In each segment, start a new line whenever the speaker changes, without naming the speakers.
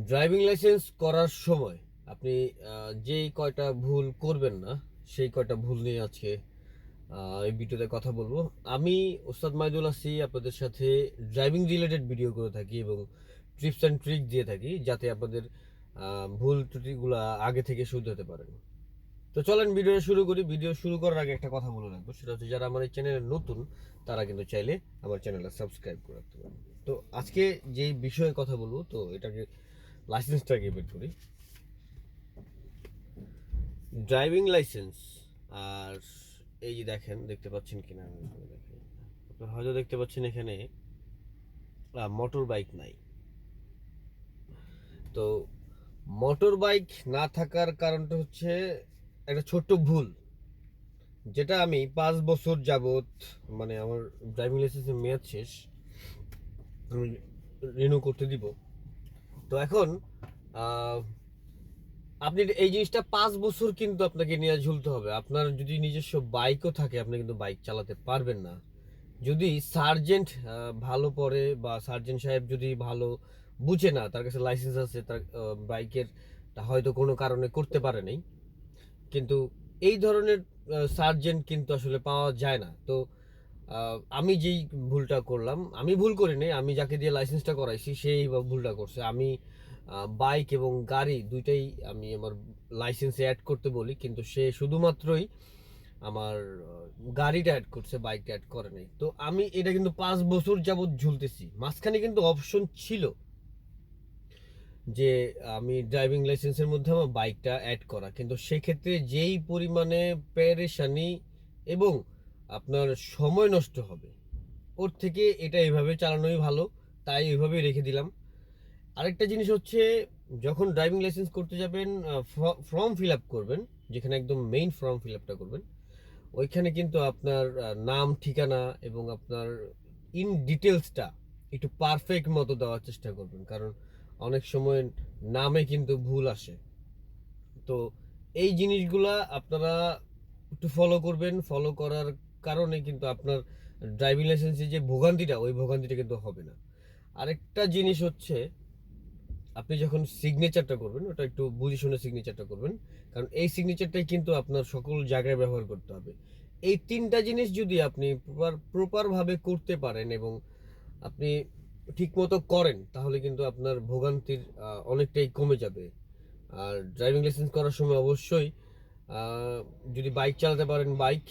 Driving licence করার সময় আপনি যেই কয়টা ভুল করবেন না সেই কয়টা ভুল নিয়ে আজকে এই ভিডিওতে কথা বলবো। আমি ওস্তাদ মাইদুল আছি, আপনাদের সাথে ড্রাইভিং রিলেটেড ভিডিও করে থাকি এবং টিপস অ্যান্ড ট্রিক দিয়ে থাকি যাতে আপনাদের ভুল ত্রুটিগুলো আগে থেকে শুধরাতে পারেন। তো চলেন ভিডিওটা শুরু করি। ভিডিও শুরু করার আগে একটা কথা বলে রাখবো, সেটা হচ্ছে যারা আমার এই চ্যানেলে নতুন তারা কিন্তু চাইলে আমার চ্যানেলটা সাবস্ক্রাইব করে রাখতে পারেন। তো আজকে যেই বিষয়ে কথা বলবো, তো এটাকে লাইসেন্সটাকে বের করি। ড্রাইভিং লাইসেন্স আর এই যে দেখতে পাচ্ছেন কিনা, আমি দেখেন, আপনারা হয়তো দেখতে পাচ্ছেন এখানে মোটর বাইক নাই। তো মোটর বাইক না থাকার কারণটা হচ্ছে একটা ছোট্ট ভুল, যেটা আমি 5 বছর যাবত, মানে আমার ড্রাইভিং লাইসেন্সের মেয়াদ শেষ, আমি রিনিউ করতে দিব। তো এখন আপনি এই জিনিসটা 5 বছর কিন্তু আপনাকে নিয়ে ঝুলতে হবে। আপনার যদি নিজস্ব বাইকও থাকে আপনি কিন্তু বাইক চালাতে পারবেন না। যদি সার্জেন্ট ভালো পড়ে বা সার্জেন্ট সাহেব যদি ভালো বুঝে না, তার কাছে লাইসেন্স আছে, তার বাইকের হয়তো কোনো কারণে করতে পারে নাই, কিন্তু এই ধরনের সার্জেন্ট কিন্তু আসলে পাওয়া যায় না। তো আমি যেই ভুলটা করলাম, আমি ভুল করিনি, আমি যাকে দিয়ে লাইসেন্সটা করাইছি সেই ভুলটা করছে। আমি বাইক এবং গাড়ি দুইটাই আমি আমার লাইসেন্সে অ্যাড করতে বলি, কিন্তু সে শুধুমাত্রই আমার গাড়িটা অ্যাড করছে, বাইকটা অ্যাড করে নাই। তো আমি এটা কিন্তু 5 বছর যাবৎ ঝুলতেছি। মাঝখানে কিন্তু অপশন ছিল যে আমি ড্রাইভিং লাইসেন্সের মধ্যে আমার বাইকটা অ্যাড করা, কিন্তু সেক্ষেত্রে যেই পরিমাণে পেরেশানি এবং আপনার সময় নষ্ট হবে, ওর থেকে এটা এভাবে চালানোই ভালো, তাই এভাবেই রেখে দিলাম। আরেকটা জিনিস হচ্ছে, যখন ড্রাইভিং লাইসেন্স করতে যাবেন, ফর্ম ফিল আপ করবেন, যেখানে একদম মেইন ফর্ম ফিল আপটা করবেন, ওইখানে কিন্তু আপনার নাম, ঠিকানা এবং আপনার ইন ডিটেলসটা একটু পারফেক্ট মতো দেওয়ার চেষ্টা করবেন, কারণ অনেক সময় নামে কিন্তু ভুল আসে। তো এই জিনিসগুলা আপনারা একটু ফলো করবেন। ফলো করার কারণে কিন্তু আপনার ড্রাইভিং লাইসেন্সে যে ভোগান্তিটা, ওই ভোগান্তিটা কিন্তু হবে না। আরেকটা জিনিস হচ্ছে, আপনি যখন সিগনেচারটা করবেন ওটা একটু বুঝে শুনে সিগনেচারটা করবেন, কারণ এই সিগনেচারটাই কিন্তু আপনার সকল জায়গায় ব্যবহার করতে হবে। এই তিনটা জিনিস যদি আপনি প্রপারভাবে করতে পারেন এবং আপনি ঠিকমতো করেন, তাহলে কিন্তু আপনার ভোগান্তির অনেকটাই কমে যাবে। আর ড্রাইভিং লাইসেন্স করার সময় অবশ্যই যদি বাইক চালাতে পারেন বাইক,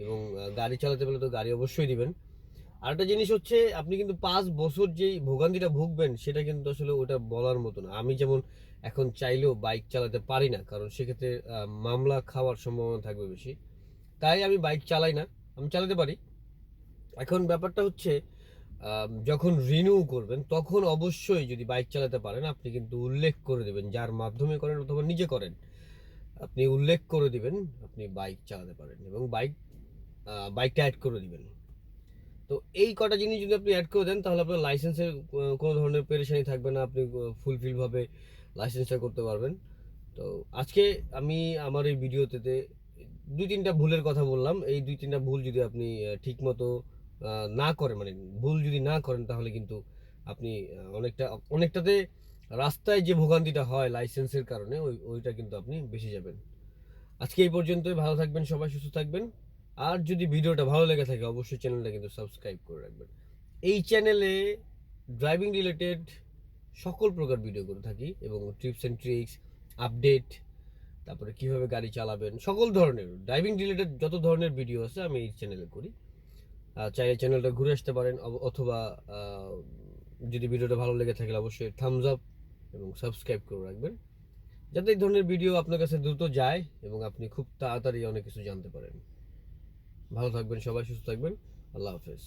এবং গাড়ি চালাতে পারলে তো গাড়ি অবশ্যই দিবেন। আরেকটা জিনিস হচ্ছে, আপনি কিন্তু 5 বছর যেই ভোগান্তিটা ভুগবেন সেটা কিন্তু আসলে ওটা বলার মতো না। আমি যেমন এখন চাইলেও বাইক চালাতে পারি না, কারণ সেক্ষেত্রে মামলা খাওয়ার সম্ভাবনা থাকবে বেশি, তাই আমি বাইক চালাই না। আমি চালাতে পারি। এখন ব্যাপারটা হচ্ছে, যখন রিনিউ করবেন তখন অবশ্যই যদি বাইক চালাতে পারেন আপনি কিন্তু উল্লেখ করে দেবেন, যার মাধ্যমে করেন অথবা নিজে করেন, আপনি উল্লেখ করে দিবেন আপনি বাইক চালাতে পারেন এবং বাইকটা অ্যাড করে দিবেন। তো এই কটা জিনিস যদি আপনি অ্যাড করে দেন, তাহলে আপনার লাইসেন্সের কোনো ধরনের পেরেশানি থাকবে না, আপনি ফুলফিলভাবে লাইসেন্সটা করতে পারবেন। তো আজকে আমি আমার এই ভিডিওতে 2-3টা ভুলের কথা বললাম। এই 2-3টা ভুল যদি আপনি ঠিক মতো না করেন, মানে ভুল যদি না করেন, তাহলে কিন্তু আপনি অনেকটাতে রাস্তায় যে ভোগান্তিটা হয় লাইসেন্সের কারণে, ওইটা কিন্তু আপনি বেঁচে যাবেন। আজকে এই পর্যন্তই। ভালো থাকবেন সবাই, সুস্থ থাকবেন। আর যদি ভিডিওটা ভালো লেগে থাকে অবশ্যই চ্যানেলটা কিন্তু সাবস্ক্রাইব করে রাখবেন। এই চ্যানেলে ড্রাইভিং রিলেটেড সকল প্রকার ভিডিও করে থাকি এবং টিপস অ্যান্ড ট্রিক্স, আপডেট, তারপরে কিভাবে গাড়ি চালাবেন, সকল ধরনের ড্রাইভিং রিলেটেড যত ধরনের ভিডিও আছে আমি এই চ্যানেলে করি। চাইলে চ্যানেলটা ঘুরে আসতে পারেন, অথবা যদি ভিডিওটা ভালো লেগে থাকে অবশ্যই থামস আপ এবং সাবস্ক্রাইব করে রাখবেন, যাতে এই ধরনের ভিডিও আপনার কাছে দ্রুত যায় এবং আপনি খুব তাড়াতাড়ি অনেক কিছু জানতে পারেন। ভালো থাকবেন সবাই, সুস্থ থাকবেন। আল্লাহ হাফেজ।